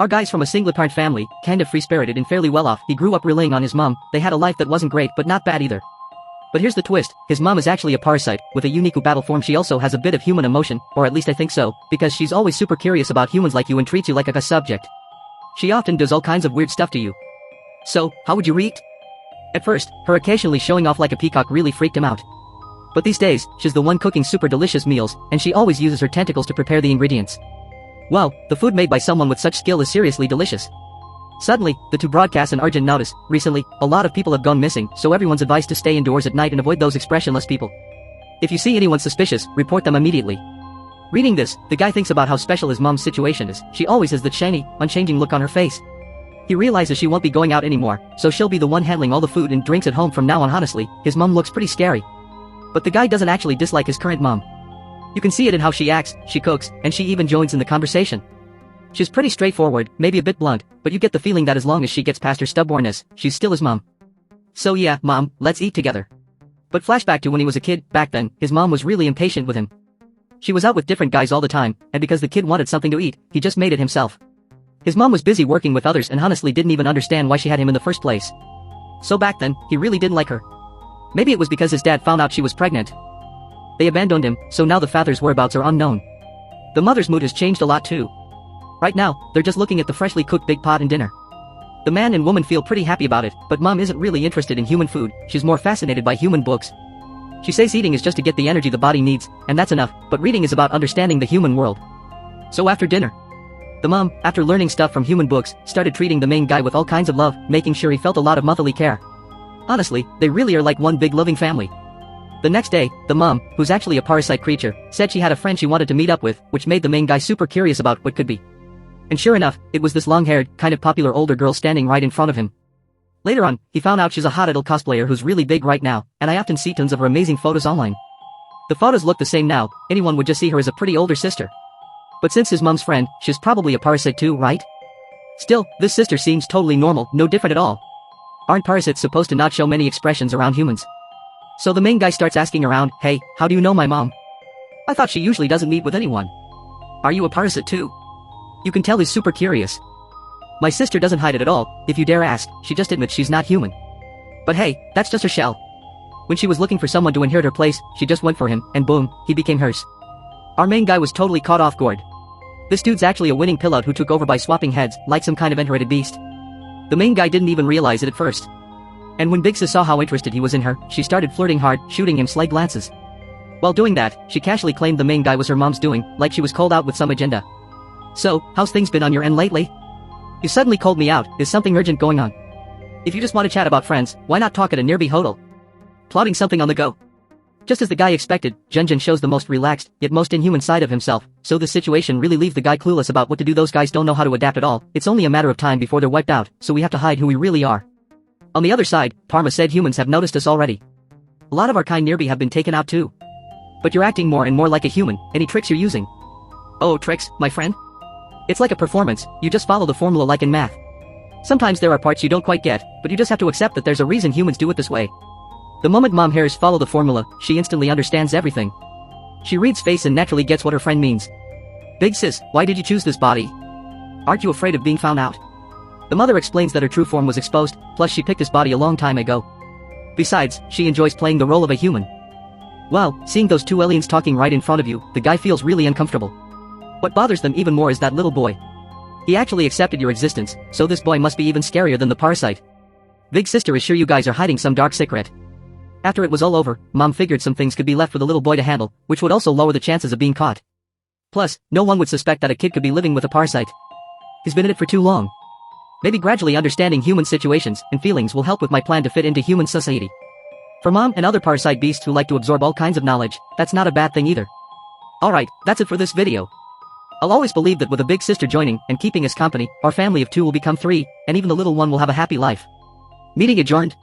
Our guy's from a single-parent family, kind of free-spirited and fairly well-off. He grew up relying on his mom. They had a life that wasn't great but not bad either. But here's the twist, his mom is actually a parasite, with a unique battle form. She also has a bit of human emotion, or at least I think so, because she's always super curious about humans like you and treats you like a subject. She often does all kinds of weird stuff to you. So, how would you react? At first, her occasionally showing off like a peacock really freaked him out. But these days, she's the one cooking super delicious meals, and she always uses her tentacles to prepare the ingredients. Well, the food made by someone with such skill is seriously delicious. Suddenly, the two broadcast an urgent notice. Recently, a lot of people have gone missing, so everyone's advised to stay indoors at night and avoid those expressionless people. If you see anyone suspicious, report them immediately. Reading this, the guy thinks about how special his mom's situation is. She always has that shiny, unchanging look on her face. He realizes she won't be going out anymore, so she'll be the one handling all the food and drinks at home from now on. Honestly, his mom looks pretty scary. But the guy doesn't actually dislike his current mom. You can see it in how she acts, she cooks, and she even joins in the conversation. She's pretty straightforward, maybe a bit blunt, but you get the feeling that as long as she gets past her stubbornness, she's still his mom. So yeah, mom, let's eat together. But flashback to when he was a kid. Back then, his mom was really impatient with him. She was out with different guys all the time, and because the kid wanted something to eat, he just made it himself. His mom was busy working with others and honestly didn't even understand why she had him in the first place. So back then, he really didn't like her. Maybe it was because his dad found out she was pregnant. They abandoned him, so now the father's whereabouts are unknown. The mother's mood has changed a lot too. Right now, they're just looking at the freshly cooked big pot and dinner. The man and woman feel pretty happy about it, but mom isn't really interested in human food. She's more fascinated by human books. She says eating is just to get the energy the body needs, and that's enough, but reading is about understanding the human world. So after dinner, the mom, after learning stuff from human books, started treating the main guy with all kinds of love, making sure he felt a lot of motherly care. Honestly, they really are like one big loving family. The next day, the mom, who's actually a parasite creature, said she had a friend she wanted to meet up with, which made the main guy super curious about what could be. And sure enough, it was this long-haired, kind of popular older girl standing right in front of him. Later on, he found out she's a hot idol cosplayer who's really big right now, and I often see tons of her amazing photos online. The photos look the same now, anyone would just see her as a pretty older sister. But since his mom's friend, she's probably a parasite too, right? Still, this sister seems totally normal, no different at all. Aren't parasites supposed to not show many expressions around humans? So the main guy starts asking around, hey, how do you know my mom? I thought she usually doesn't meet with anyone. Are you a parasite too? You can tell he's super curious. My sister doesn't hide it at all, if you dare ask, she just admits she's not human. But hey, that's just her shell. When she was looking for someone to inherit her place, she just went for him, and boom, he became hers. Our main guy was totally caught off guard. This dude's actually a winning pillout who took over by swapping heads, like some kind of inherited beast. The main guy didn't even realize it at first. And when Big Sis saw how interested he was in her, she started flirting hard, shooting him sly glances. While doing that, she casually claimed the main guy was her mom's doing, like she was called out with some agenda. So, how's things been on your end lately? You suddenly called me out, is something urgent going on? If you just want to chat about friends, why not talk at a nearby hotel? Plotting something on the go. Just as the guy expected, Junjun shows the most relaxed, yet most inhuman side of himself, so this situation really leaves the guy clueless about what to do. Those guys don't know how to adapt at all, it's only a matter of time before they're wiped out, so we have to hide who we really are. On the other side, Parma said humans have noticed us already. A lot of our kind nearby have been taken out too. But you're acting more and more like a human, any tricks you're using? Oh, tricks, my friend? It's like a performance, you just follow the formula like in math. Sometimes there are parts you don't quite get, but you just have to accept that there's a reason humans do it this way. The moment mom hears follow the formula, she instantly understands everything. She reads face and naturally gets what her friend means. Big sis, why did you choose this body? Aren't you afraid of being found out? The mother explains that her true form was exposed, plus she picked this body a long time ago. Besides, she enjoys playing the role of a human. Well, seeing those two aliens talking right in front of you, the guy feels really uncomfortable. What bothers them even more is that little boy. He actually accepted your existence, so this boy must be even scarier than the parasite. Big sister is sure you guys are hiding some dark secret. After it was all over, mom figured some things could be left for the little boy to handle, which would also lower the chances of being caught. Plus, no one would suspect that a kid could be living with a parasite. He's been in it for too long. Maybe gradually understanding human situations and feelings will help with my plan to fit into human society. For mom and other parasite beasts who like to absorb all kinds of knowledge, that's not a bad thing either. Alright, that's it for this video. I'll always believe that with a big sister joining and keeping us company, our family of two will become three, and even the little one will have a happy life. Meeting adjourned.